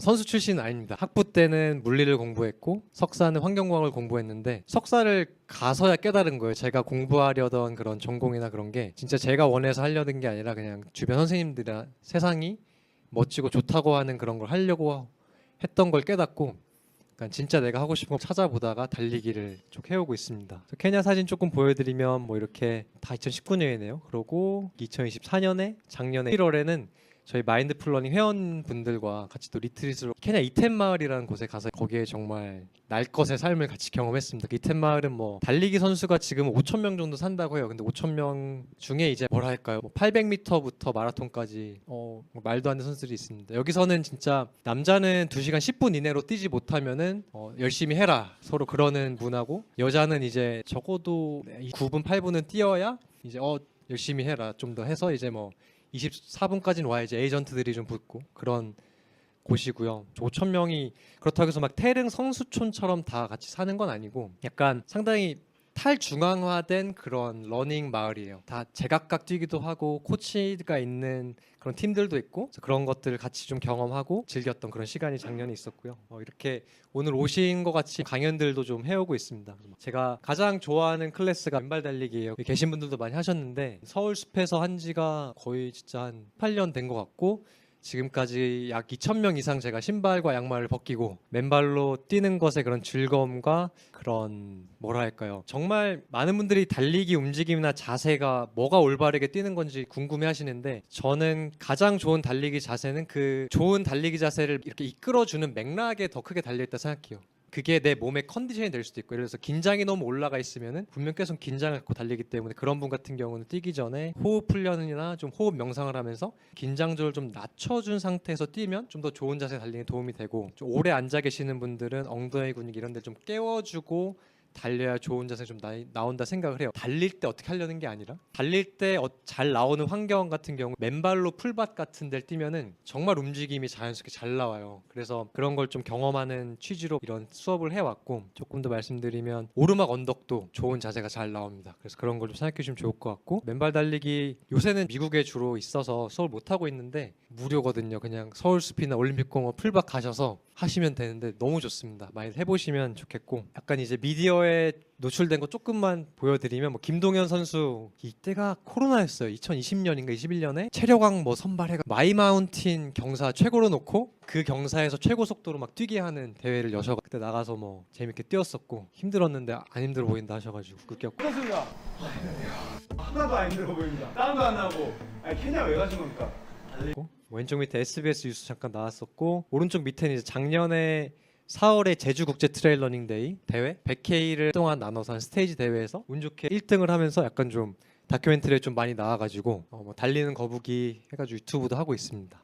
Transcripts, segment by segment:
선수 출신은 아닙니다. 학부 때는 물리를 공부했고 석사는 환경공학을 공부했는데 석사를 가서야 깨달은 거예요. 제가 공부하려던 그런 전공이나 그런 게 진짜 제가 원해서 하려던 게 아니라 그냥 주변 선생님들이나 세상이 멋지고 좋다고 하는 그런 걸 하려고 했던 걸 깨닫고 그러니까 진짜 내가 하고 싶은 거 찾아보다가 달리기를 쭉 해오고 있습니다. 케냐 사진 조금 보여드리면 뭐 이렇게 다 2019년이네요. 그러고 2024년에 작년에 1월에는 저희 마인드 플러닝 회원분들과 같이 또 리트릿으로 케냐 이템 마을이라는 곳에 가서 거기에 정말 날 것의 삶을 같이 경험했습니다. 그 이템 마을은 뭐 달리기 선수가 지금 5천 명 정도 산다고 해요. 근데 5천 명 중에 이제 뭐라 할까요? 뭐 800m부터 마라톤까지 뭐 말도 안 되는 선수들이 있습니다. 여기서는 진짜 남자는 2시간 10분 이내로 뛰지 못하면은 열심히 해라 서로 그러는 문화고 여자는 이제 적어도 9분 8분은 뛰어야 이제 열심히 해라 좀 더 해서 이제 뭐 24분까지는 와야 이제 에이전트들이 좀 붙고 그런 곳이고요. 5천 명이 그렇다고 해서 막 태릉 성수촌처럼 다 같이 사는 건 아니고 약간 상당히 탈중앙화된 그런 러닝 마을이에요. 다 제각각 뛰기도 하고 코치가 있는 그런 팀들도 있고 그런 것들을 같이 좀 경험하고 즐겼던 그런 시간이 작년에 있었고요. 이렇게 오늘 오신 것 같이 강연들도 좀 해오고 있습니다. 제가 가장 좋아하는 클래스가 맨발 달리기예요. 여기 계신 분들도 많이 하셨는데 서울 숲에서 한 지가 거의 진짜 한 8년 된 것 같고 지금까지 약 2,000명 이상 제가 신발과 양말을 벗기고 맨발로 뛰는 것의 그런 즐거움과 그런 뭐라 할까요? 정말 많은 분들이 달리기 움직임이나 자세가 뭐가 올바르게 뛰는 건지 궁금해 하시는데 저는 가장 좋은 달리기 자세는 그 좋은 달리기 자세를 이렇게 이끌어주는 맥락에 더 크게 달려있다 생각해요. 그게 내 몸의 컨디션이 될 수도 있고 예를 들어서 긴장이 너무 올라가 있으면은 분명 계속 긴장을 갖고 달리기 때문에 그런 분 같은 경우는 뛰기 전에 호흡 훈련이나 좀 호흡 명상을 하면서 긴장도를 좀 낮춰준 상태에서 뛰면 좀 더 좋은 자세 달리기에 도움이 되고 좀 오래 앉아 계시는 분들은 엉덩이 근육 이런 데 좀 깨워주고 달려야 좋은 자세 좀 나온다 생각을 해요. 달릴 때 어떻게 하려는 게 아니라 달릴 때 잘 나오는 환경 같은 경우 맨발로 풀밭 같은 데를 뛰면은 정말 움직임이 자연스럽게 잘 나와요. 그래서 그런 걸 좀 경험하는 취지로 이런 수업을 해왔고 조금 더 말씀드리면 오르막 언덕도 좋은 자세가 잘 나옵니다. 그래서 그런 걸 좀 생각해 주시면 좋을 것 같고 맨발 달리기 요새는 미국에 주로 있어서 수업을 못 하고 있는데 무료거든요. 그냥 서울숲이나 올림픽공원 풀밭 가셔서 하시면 되는데 너무 좋습니다. 많이 해보시면 좋겠고 약간 이제 미디어에 노출된 거 조금만 보여드리면 뭐 김동현 선수 이때가 코로나였어요. 2020년인가 21년에 체력왕 뭐 선발해가 마이마운틴 경사 최고로 놓고 그 경사에서 최고 속도로 막 뛰게 하는 대회를 여셔가 그때 나가서 뭐 재밌게 뛰었었고 힘들었는데 안 힘들어 보인다 하셔가지고 웃겼고 선수가 하나도 안 힘들어 보입니다. 땀도 안 나고. 케냐 왜 가신 겁니까? 왼쪽 밑에 SBS 뉴스 잠깐 나왔었고 오른쪽 밑에는 이제 작년에 4월에 제주 국제 트레일 러닝 데이 대회 100K를 동안 나눠서 한 스테이지 대회에서 운 좋게 1등을 하면서 약간 좀 다큐멘터리에 좀 많이 나와가지고 뭐 달리는 거북이 해가지고 유튜브도 하고 있습니다.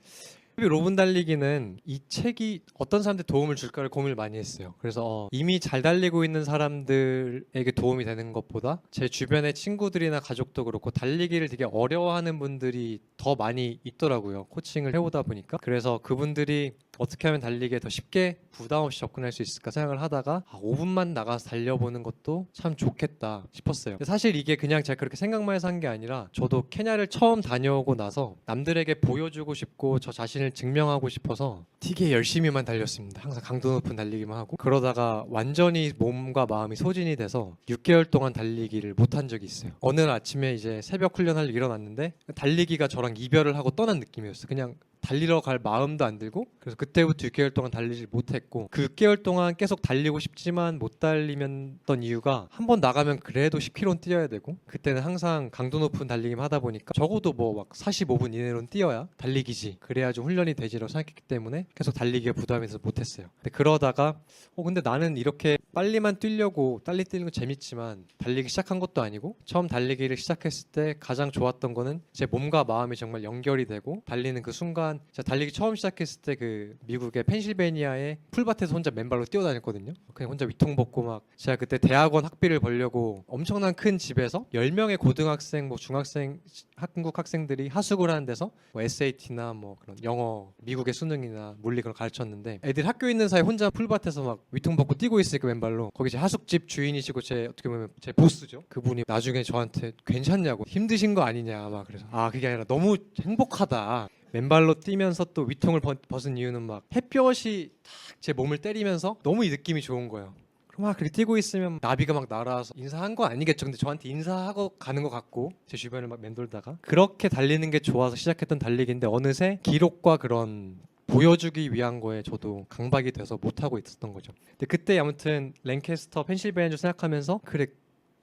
로분 달리기는 이 책이 어떤 사람한테 도움을 줄까를 고민을 많이 했어요. 그래서 이미 잘 달리고 있는 사람들에게 도움이 되는 것보다 제 주변의 친구들이나 가족도 그렇고 달리기를 되게 어려워하는 분들이 더 많이 있더라고요. 코칭을 해오다 보니까. 그래서 그분들이 어떻게 하면 달리기에 더 쉽게 부담 없이 접근할 수 있을까 생각을 하다가 5분만 나가서 달려보는 것도 참 좋겠다 싶었어요. 사실 이게 그냥 제가 그렇게 생각만 해서 한 게 아니라 저도 케냐를 처음 다녀오고 나서 남들에게 보여주고 싶고 저 자신을 증명하고 싶어서 되게 열심히만 달렸습니다. 항상 강도 높은 달리기만 하고 그러다가 완전히 몸과 마음이 소진이 돼서 6개월 동안 달리기를 못한 적이 있어요. 어느 날 아침에 이제 새벽 훈련하려 일어났는데 달리기가 저랑 이별을 하고 떠난 느낌이었어요. 그냥 달리러 갈 마음도 안 들고 그래서 그때부터 6개월 동안 달리질 못했고 그 6개월 동안 계속 달리고 싶지만 못 달리면던 이유가 한번 나가면 그래도 10km는 뛰어야 되고 그때는 항상 강도 높은 달리기만 하다 보니까 적어도 뭐 막 45분 이내로는 뛰어야 달리기지 그래야 좀 훈련이 되지라고 생각했기 때문에 계속 달리기가 부담해서 못했어요. 근데 그러다가 근데 나는 이렇게 빨리만 뛰려고 빨리 뛰는 건 재밌지만 달리기 시작한 것도 아니고 처음 달리기를 시작했을 때 가장 좋았던 거는 제 몸과 마음이 정말 연결이 되고 달리는 그 순간 제가 달리기 처음 시작했을 때 그 미국의 펜실베니아의 풀밭에서 혼자 맨발로 뛰어다녔거든요. 그냥 혼자 위통 벗고 막 제가 그때 대학원 학비를 벌려고 엄청난 큰 집에서 10명의 고등학생 뭐 중학생 한국 학생들이 하숙을 하는 데서 뭐 SAT나 뭐 그런 영어 미국의 수능이나 물리 그런 거 가르쳤는데 애들 학교 있는 사이 혼자 풀밭에서 막 위통 벗고 뛰고 있으니까 맨발로 거기 제 하숙집 주인이시고 제 어떻게 보면 제 보스죠. 그분이 나중에 저한테 괜찮냐고 힘드신 거 아니냐 막 그래서 그게 아니라 너무 행복하다. 맨발로 뛰면서 또 위통을 벗은 이유는 막 햇볕이 탁 제 몸을 때리면서 너무 이 느낌이 좋은 거예요. 그럼 막 그렇게 뛰고 있으면 나비가 막 날아와서 인사한 거 아니겠죠. 근데 저한테 인사하고 가는 것 같고 제 주변을 막 맴돌다가 그렇게 달리는 게 좋아서 시작했던 달리기인데 어느새 기록과 그런 보여주기 위한 거에 저도 강박이 돼서 못하고 있었던 거죠. 근데 그때 아무튼 랭캐스터 펜실베니아주 생각하면서 그래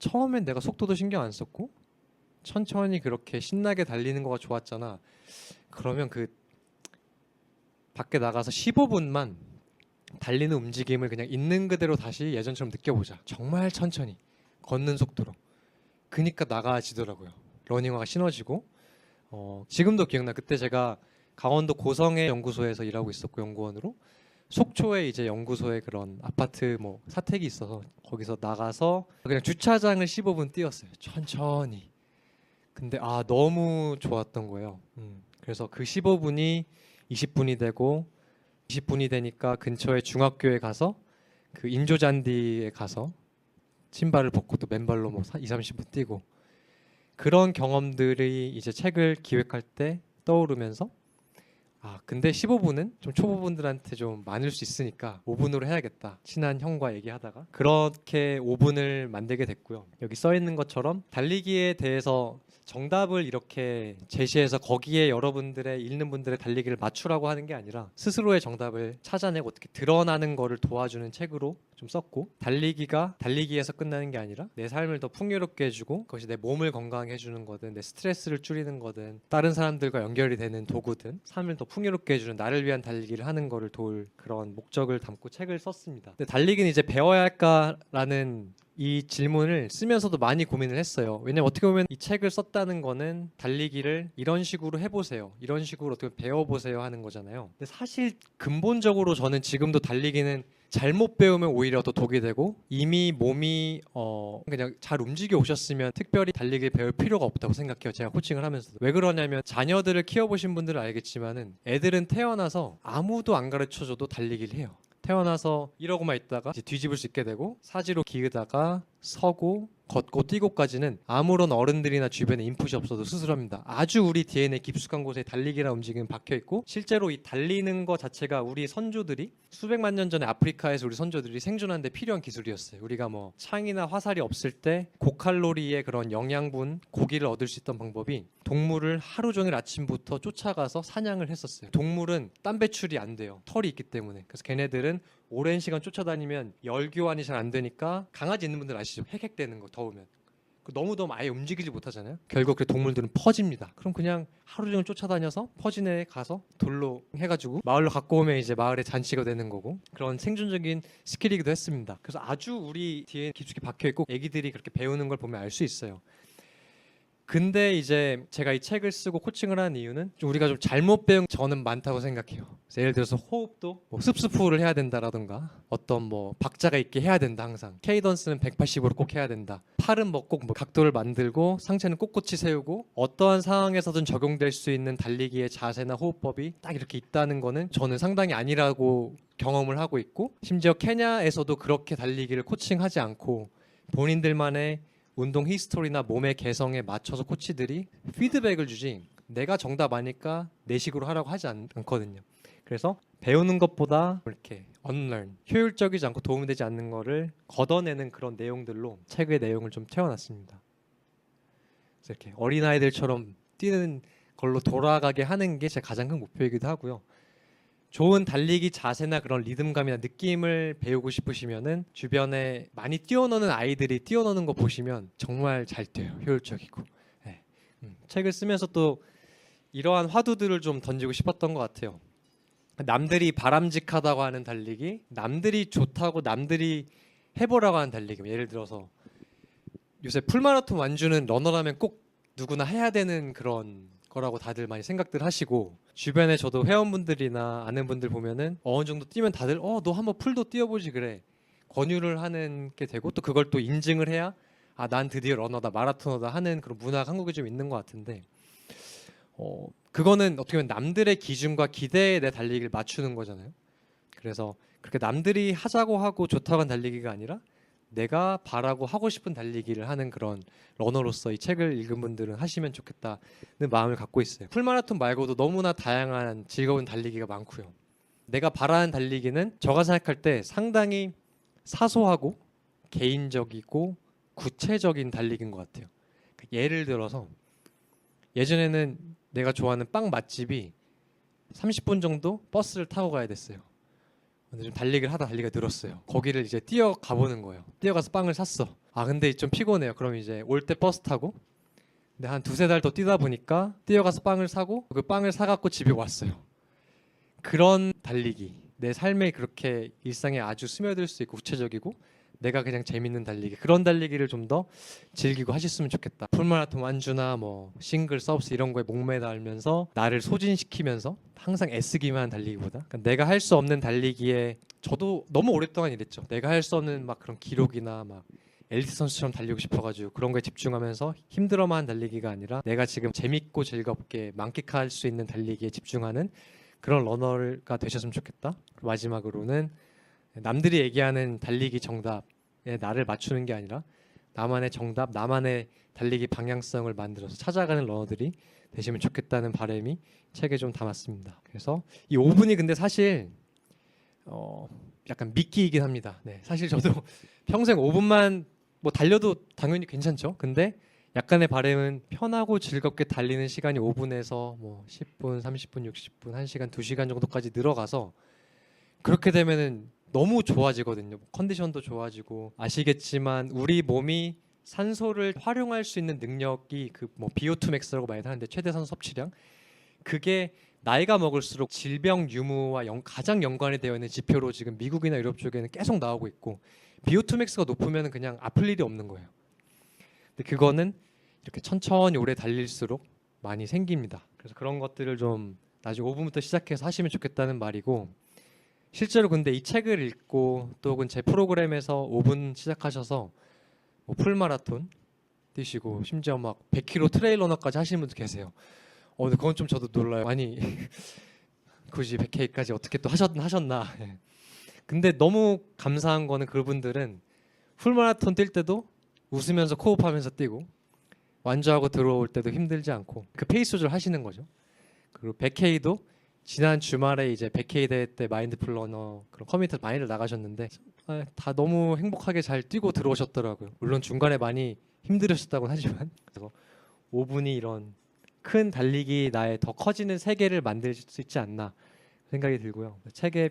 처음엔 내가 속도도 신경 안 썼고 천천히 그렇게 신나게 달리는 거가 좋았잖아. 그러면 그 밖에 나가서 15분만 달리는 움직임을 그냥 있는 그대로 다시 예전처럼 느껴보자. 정말 천천히 걷는 속도로. 그니까 나가지더라고요. 러닝화가 신어지고 지금도 기억나. 그때 제가 강원도 고성의 연구소에서 일하고 있었고 연구원으로 속초에 이제 연구소에 그런 아파트 뭐 사택이 있어서 거기서 나가서 그냥 주차장을 15분 뛰었어요. 천천히. 근데 너무 좋았던 거예요. 그래서 그 15분이 20분이 되고 20분이 되니까 근처에 중학교에 가서 그 인조잔디에 가서 신발을 벗고 또 맨발로 뭐 2, 30분 뛰고 그런 경험들이 이제 책을 기획할 때 떠오르면서 근데 15분은 좀 초보분들한테 좀 많을 수 있으니까 5분으로 해야겠다. 친한 형과 얘기하다가 그렇게 5분을 만들게 됐고요. 여기 써 있는 것처럼 달리기에 대해서 정답을 이렇게 제시해서 거기에 여러분들의 읽는 분들의 달리기를 맞추라고 하는 게 아니라 스스로의 정답을 찾아내고 어떻게 드러나는 거를 도와주는 책으로 좀 썼고 달리기가 달리기에서 끝나는 게 아니라 내 삶을 더 풍요롭게 해주고 그것이 내 몸을 건강하게 해주는 거든 내 스트레스를 줄이는 거든 다른 사람들과 연결이 되는 도구든 삶을 더 풍요롭게 해주는 나를 위한 달리기를 하는 거를 도울 그런 목적을 담고 책을 썼습니다. 근데 달리기는 이제 배워야 할까라는 이 질문을 쓰면서도 많이 고민을 했어요. 왜냐면 어떻게 보면 이 책을 썼다는 거는 달리기를 이런 식으로 해보세요. 이런 식으로 어떻게 배워보세요 하는 거잖아요. 근데 사실 근본적으로 저는 지금도 달리기는 잘못 배우면 오히려 더 독이 되고 이미 몸이 그냥 잘 움직여 오셨으면 특별히 달리기를 배울 필요가 없다고 생각해요. 제가 코칭을 하면서도. 왜 그러냐면 자녀들을 키워보신 분들은 알겠지만은 애들은 태어나서 아무도 안 가르쳐줘도 달리기를 해요. 태어나서 이러고만 있다가 이제 뒤집을 수 있게 되고 사지로 기으다가 서고 걷고 뛰고까지는 아무런 어른들이나 주변에 인풋이 없어도 스스로 합니다. 아주 우리 DNA 깊숙한 곳에 달리기라는 움직임이 박혀 있고 실제로 이 달리는 것 자체가 우리 선조들이 수백만 년 전에 아프리카에서 우리 선조들이 생존하는데 필요한 기술이었어요. 우리가 뭐 창이나 화살이 없을 때 고칼로리의 그런 영양분 고기를 얻을 수 있던 방법이 동물을 하루 종일 아침부터 쫓아가서 사냥을 했었어요. 동물은 땀 배출이 안 돼요. 털이 있기 때문에. 그래서 걔네들은 오랜 시간 쫓아다니면 열 교환이 잘 안 되니까 강아지 있는 분들 아시죠? 헥헥대는 거 더우면 너무 더우면 아예 움직이지 못하잖아요. 결국 그 동물들은 퍼집니다. 그럼 그냥 하루 종일 쫓아다녀서 퍼진 애 가서 돌로 해가지고 마을로 갖고 오면 이제 마을에 잔치가 되는 거고 그런 생존적인 스킬이기도 했습니다. 그래서 아주 우리 뒤에 깊숙이 박혀 있고 애기들이 그렇게 배우는 걸 보면 알 수 있어요. 근데 이제 제가 이 책을 쓰고 코칭을 하는 이유는 좀 우리가 좀 잘못 배운 저는 많다고 생각해요. 그래서 예를 들어서 호흡도 뭐 습스푸를 해야 된다라던가 어떤 뭐 박자가 있게 해야 된다 항상. 케이던스는 180으로 꼭 해야 된다. 팔은 뭐 꼭 뭐 각도를 만들고 상체는 꼿꼿이 세우고 어떠한 상황에서든 적용될 수 있는 달리기의 자세나 호흡법이 딱 이렇게 있다는 거는 저는 상당히 아니라고 경험을 하고 있고 심지어 케냐에서도 그렇게 달리기를 코칭하지 않고 본인들만의 운동 히스토리나 몸의 개성에 맞춰서 코치들이 피드백을 주지 내가 정답 아니까 내 식으로 하라고 하지 않거든요. 그래서 배우는 것보다 이렇게 unlearn, 효율적이지 않고 도움이 되지 않는 거를 걷어내는 그런 내용들로 책의 내용을 좀 채워놨습니다. 그래서 이렇게 어린아이들처럼 뛰는 걸로 돌아가게 하는 게 제 가장 큰 목표이기도 하고요. 좋은 달리기 자세나 그런 리듬감이나 느낌을 배우고 싶으시면은 주변에 많이 뛰어노는 아이들이 뛰어노는 거 보시면 정말 잘 뛰어요. 효율적이고. 네. 책을 쓰면서 또 이러한 화두들을 좀 던지고 싶었던 것 같아요. 남들이 바람직하다고 하는 달리기, 남들이 좋다고 남들이 해보라고 하는 달리기. 예를 들어서 요새 풀마라톤 완주는 러너라면 꼭 누구나 해야 되는 그런 거라고 다들 많이 생각들 하시고 주변에 저도 회원분들이나 아는 분들 보면은 어느 정도 뛰면 다들 너 한번 풀도 뛰어보지 그래 권유를 하는 게 되고 또 그걸 또 인증을 해야 난 드디어 러너다 마라토너다 하는 그런 문화가 한국에 좀 있는 것 같은데 그거는 어떻게 보면 남들의 기준과 기대에 내 달리기를 맞추는 거잖아요. 그래서 그렇게 남들이 하자고 하고 좋다고 한 달리기가 아니라 내가 바라고 하고 싶은 달리기를 하는 그런 러너로서 이 책을 읽은 분들은 하시면 좋겠다는 마음을 갖고 있어요. 풀마라톤 말고도 너무나 다양한 즐거운 달리기가 많고요. 내가 바라는 달리기는 제가 생각할 때 상당히 사소하고 개인적이고 구체적인 달리기인 것 같아요. 예를 들어서 예전에는 내가 좋아하는 빵 맛집이 30분 정도 버스를 타고 가야 됐어요. 근데 좀 달리기를 하다 달리기가 늘었어요. 거기를 이제 뛰어가 보는 거예요. 뛰어가서 빵을 샀어. 아 근데 좀 피곤해요. 그럼 이제 올 때 버스 타고 근데 한 두세 달 더 뛰다 보니까 뛰어가서 빵을 사고 그 빵을 사갖고 집에 왔어요. 그런 달리기, 내 삶에 그렇게 일상에 아주 스며들 수 있고 구체적이고 내가 그냥 재밌는 달리기, 그런 달리기를 좀 더 즐기고 하셨으면 좋겠다. 풀마라톤 완주나 뭐 싱글 서브스 이런 거에 목매달면서 나를 소진시키면서 항상 애쓰기만 한 달리기보다 그러니까 내가 할 수 없는 달리기에, 저도 너무 오랫동안 이랬죠. 내가 할 수 없는 막 그런 기록이나 막 엘리트 선수처럼 달리고 싶어가지고 그런 거에 집중하면서 힘들어만 한 달리기가 아니라 내가 지금 재밌고 즐겁게 만끽할 수 있는 달리기에 집중하는 그런 러너가 되셨으면 좋겠다. 마지막으로는 남들이 얘기하는 달리기 정답에 나를 맞추는 게 아니라 나만의 정답, 나만의 달리기 방향성을 만들어서 찾아가는 러너들이 되시면 좋겠다는 바람이 책에 좀 담았습니다. 그래서 이 5분이 근데 사실 약간 미끼이긴 합니다. 네, 사실 저도 평생 5분만 뭐 달려도 당연히 괜찮죠. 근데 약간의 바람은 편하고 즐겁게 달리는 시간이 5분에서 뭐 10분, 30분, 60분, 1시간, 2시간 정도까지 늘어가서 그렇게 되면은 너무 좋아지거든요. 컨디션도 좋아지고, 아시겠지만 우리 몸이 산소를 활용할 수 있는 능력이 그 뭐 VO2 max라고 많이 하는데 최대 산소 섭취량, 그게 나이가 먹을수록 질병 유무와 가장 연관이 되어 있는 지표로 지금 미국이나 유럽 쪽에는 계속 나오고 있고, VO2 max가 높으면 그냥 아플 일이 없는 거예요. 근데 그거는 이렇게 천천히 오래 달릴수록 많이 생깁니다. 그래서 그런 것들을 좀 나중에 5분부터 시작해서 하시면 좋겠다는 말이고, 실제로 근데 이 책을 읽고 또 혹은 제 프로그램에서 5분 시작하셔서 뭐 풀마라톤 뛰시고 심지어 막 100km 트레일 러너까지 하시는 분도 계세요. 근데 그건 좀 저도 놀라요. 아니 굳이 100K까지 어떻게 또 하셨나. 예. 근데 너무 감사한 거는 그분들은 풀마라톤 뛸 때도 웃으면서 코업하면서 뛰고 완주하고 들어올 때도 힘들지 않고 그 페이스 조절 하시는 거죠. 그리고 100K도 지난 주말에 이제 100K 대회 때 마인드풀 러너 그런 커뮤니티 많이들 나가셨는데 다 너무 행복하게 잘 뛰고 들어오셨더라고요. 물론 중간에 많이 힘들으셨다고는 하지만 그래서 5분이 이런 큰 달리기 나의 더 커지는 세계를 만들 수 있지 않나 생각이 들고요. 책에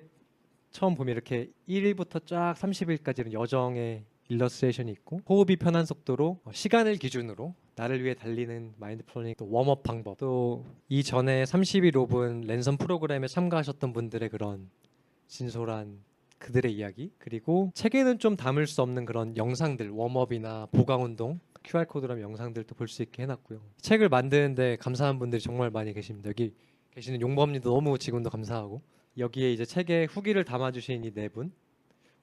처음 보면 이렇게 1일부터 쫙 30일까지는 여정의 일러스트레이션이 있고 호흡이 편한 속도로 시간을 기준으로 나를 위해 달리는 마인드풀러닝 또 웜업 방법, 또 이전에 30일 5분 랜선 프로그램에 참가하셨던 분들의 그런 진솔한 그들의 이야기, 그리고 책에는 좀 담을 수 없는 그런 영상들, 웜업이나 보강운동 QR코드라는 영상들도 볼 수 있게 해놨고요. 책을 만드는데 감사한 분들이 정말 많이 계십니다. 여기 계시는 용범님도 너무 지금도 감사하고, 여기에 이제 책에 후기를 담아주신 이 네 분,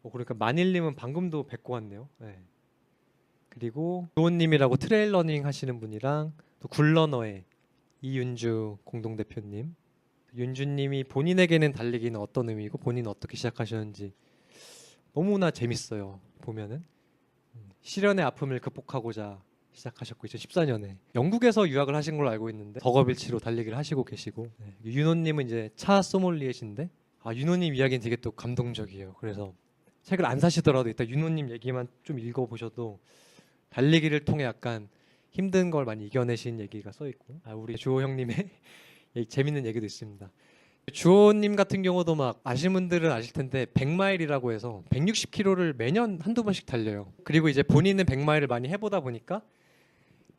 그러니까 만일님은 방금도 뵙고 왔네요. 네. 그리고 조원님이라고 트레일 러닝 하시는 분이랑 또 굴러너의 이윤주 공동대표님, 윤주님이 본인에게는 달리기는 어떤 의미고 본인은 어떻게 시작하셨는지 너무나 재밌어요. 보면은 시련의 아픔을 극복하고자 시작하셨고 2014년에 영국에서 유학을 하신 걸로 알고 있는데 덕업일치로 달리기를 하시고 계시고, 네. 윤호님은 이제 차 소믈리에신데 윤호님 이야기는 되게 또 감동적이에요. 그래서 책을 안 사시더라도 일단 윤호님 얘기만 좀 읽어보셔도 달리기를 통해 약간 힘든 걸 많이 이겨내신 얘기가 써 있고, 우리 주호 형님의 재밌는 얘기도 있습니다. 주호님 같은 경우도 막 아시는 분들은 아실 텐데 100마일이라고 해서 160km를 매년 한두 번씩 달려요. 그리고 이제 본인은 100마일을 많이 해보다 보니까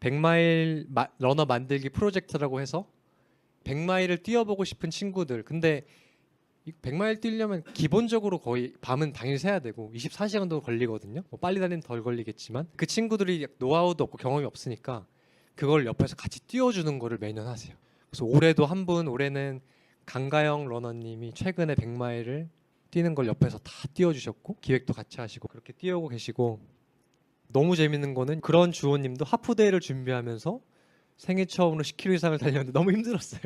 100마일 러너 만들기 프로젝트라고 해서 100마일을 뛰어보고 싶은 친구들, 근데 100마일 뛰려면 기본적으로 거의 밤은 당일 새야 되고 24시간도 걸리거든요. 뭐 빨리 달리면 덜 걸리겠지만 그 친구들이 노하우도 없고 경험이 없으니까 그걸 옆에서 같이 뛰어주는 거를 매년 하세요. 그래서 올해도 한 분, 올해는 강가영 러너님이 최근에 100마일을 뛰는 걸 옆에서 다 뛰어주셨고 기획도 같이 하시고 그렇게 뛰어오고 계시고, 너무 재밌는 거는 그런 주호님도 하프데이를 준비하면서 생애 처음으로 10km 이상을 달렸는데 너무 힘들었어요.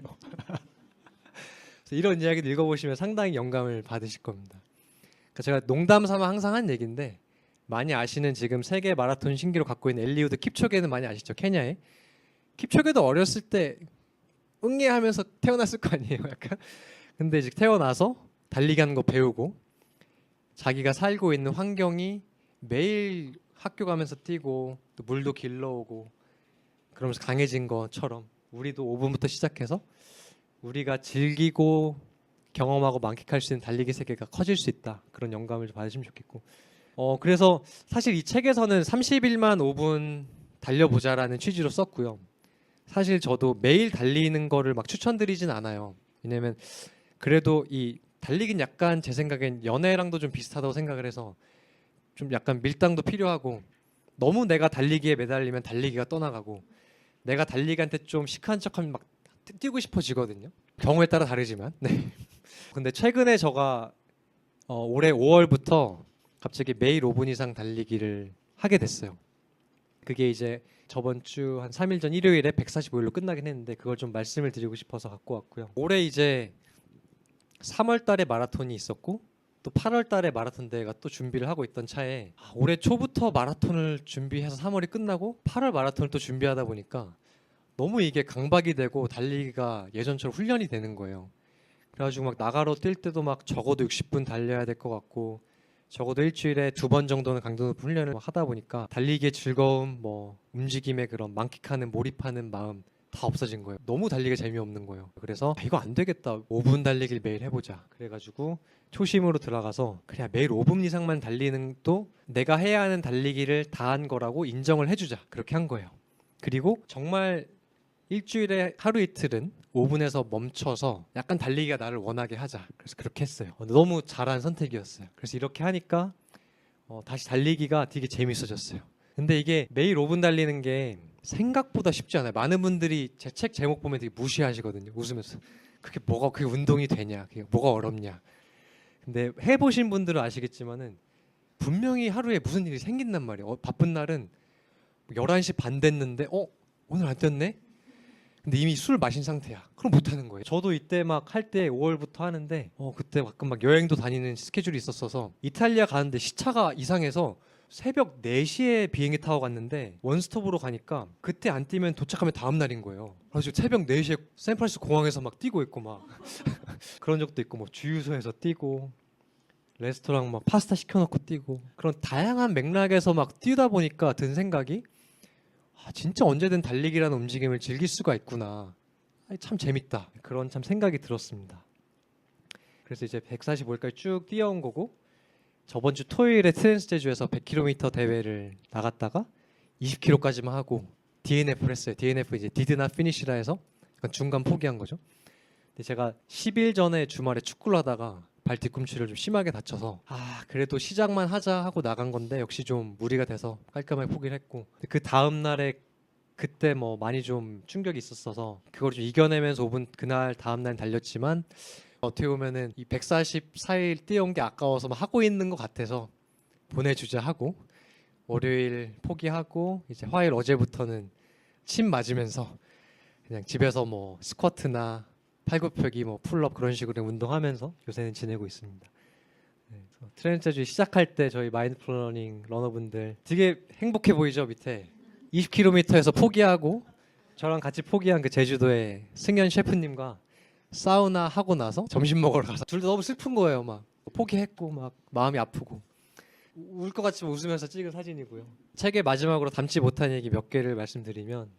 이런 이야기를 읽어보시면 상당히 영감을 받으실 겁니다. 그러니까 제가 농담 삼아 항상 한 얘기인데 많이 아시는 지금 세계 마라톤 신기록 갖고 있는 엘리우드 킵초게는 많이 아시죠? 케냐에. 킵초게도 어렸을 때 응애하면서 태어났을 거 아니에요, 약간. 근데 이제 태어나서 달리기 하는 거 배우고 자기가 살고 있는 환경이 매일 학교 가면서 뛰고 또 물도 길러오고 그러면서 강해진 것처럼 우리도 5분부터 시작해서 우리가 즐기고 경험하고 만끽할 수 있는 달리기 세계가 커질 수 있다. 그런 영감을 좀 받으시면 좋겠고. 그래서 사실 이 책에서는 30일만 5분 달려보자라는 취지로 썼고요. 사실 저도 매일 달리는 거를 막 추천드리진 않아요. 왜냐면 그래도 이 달리기는 약간 제 생각엔 연애랑도 좀 비슷하다고 생각을 해서 좀 약간 밀당도 필요하고 너무 내가 달리기에 매달리면 달리기가 떠나가고 내가 달리기한테 좀 시크한 척하면 막 뛰고 싶어지거든요. 경우에 따라 다르지만. 네. 근데 최근에 제가 올해 5월부터 갑자기 매일 5분 이상 달리기를 하게 됐어요. 그게 이제 저번 주 한 3일 전 일요일에 145일로 끝나긴 했는데 그걸 좀 말씀을 드리고 싶어서 갖고 왔고요. 올해 이제 3월 달에 마라톤이 있었고 또 8월 달에 마라톤 대회가 또 준비를 하고 있던 차에 올해 초부터 마라톤을 준비해서 3월이 끝나고 8월 마라톤을 또 준비하다 보니까 너무 이게 강박이 되고 달리기가 예전처럼 훈련이 되는 거예요. 그래가지고 막 나가러 뛸 때도 막 적어도 60분 달려야 될 것 같고 적어도 일주일에 2번 정도는 강도 높은 훈련을 막 하다 보니까 달리기의 즐거움, 뭐 움직임의 그런 만끽하는 몰입하는 마음 다 없어진 거예요. 너무 달리기 재미없는 거예요. 그래서 이거 안 되겠다. 5분 달리기를 매일 해보자. 그래가지고 초심으로 들어가서 그냥 매일 5분 이상만 달리는 또 내가 해야 하는 달리기를 다 한 거라고 인정을 해주자. 그렇게 한 거예요. 그리고 정말 일주일에 하루 이틀은 5분에서 멈춰서 약간 달리기가 나를 원하게 하자. 그래서 그렇게 했어요. 너무 잘한 선택이었어요. 그래서 이렇게 하니까 다시 달리기가 되게 재밌어졌어요. 근데 이게 매일 5분 달리는 게 생각보다 쉽지 않아요. 많은 분들이 제 책 제목 보면 되게 무시하시거든요. 웃으면서 그게 운동이 되냐, 그게 뭐가 어렵냐. 근데 해보신 분들은 아시겠지만은 분명히 하루에 무슨 일이 생긴단 말이에요. 바쁜 날은 11시 반 됐는데 오늘 안 뛰었네? 근데 이미 술 마신 상태야. 그럼 못 하는 거예요. 저도 이때 막 할 때 5월부터 하는데 그때 가끔 막 여행도 다니는 스케줄이 있었어서 이탈리아 가는데 시차가 이상해서 새벽 4시에 비행기 타고 갔는데 원스톱으로 가니까 그때 안 뛰면 도착하면 다음 날인 거예요. 그래서 새벽 4시에 샌프란시스코 공항에서 막 뛰고 있고 막 그런 적도 있고 뭐 주유소에서 뛰고 레스토랑 막 파스타 시켜놓고 뛰고 그런 다양한 맥락에서 막 뛰다 보니까 든 생각이 진짜 언제든 달리기라는 움직임을 즐길 수가 있구나. 참 재밌다. 그런 참 생각이 들었습니다. 그래서 이제 145일까지 쭉 뛰어온 거고 저번 주 토요일에 트랜스 제주에서 100km 대회를 나갔다가 20km까지만 하고 DNF를 했어요. DNF 이제 did not finish라 해서 약간 중간 포기한 거죠. 근데 제가 10일 전에 주말에 축구를 하다가 발 뒤꿈치를 좀 심하게 다쳐서 그래도 시작만 하자 하고 나간 건데 역시 좀 무리가 돼서 깔끔하게 포기를 했고 그 다음 날에 그때 뭐 많이 좀 충격이 있었어서 그걸 좀 이겨내면서 5분 그날 다음 날 달렸지만 어떻게 보면은 이 144일 뛰어온 게 아까워서 막 하고 있는 것 같아서 보내주자 하고 월요일 포기하고 이제 화요일 어제부터는 침 맞으면서 그냥 집에서 뭐 스쿼트나 팔굽혀펴기 뭐 풀업 그런 식으로 운동하면서 요새는 지내고 있습니다. 네, 트렌드주 시작할 때 저희 마인드풀 러닝 러너분들 되게 행복해 보이죠. 밑에 20km에서 포기하고 저랑 같이 포기한 그 제주도의 승현 셰프님과 사우나 하고 나서 점심 먹으러 가서 둘 다 너무 슬픈 거예요. 막 포기했고 막 마음이 아프고 울 것 같지만 웃으면서 찍은 사진이고요. 책의 마지막으로 담지 못한 얘기 몇 개를 말씀드리면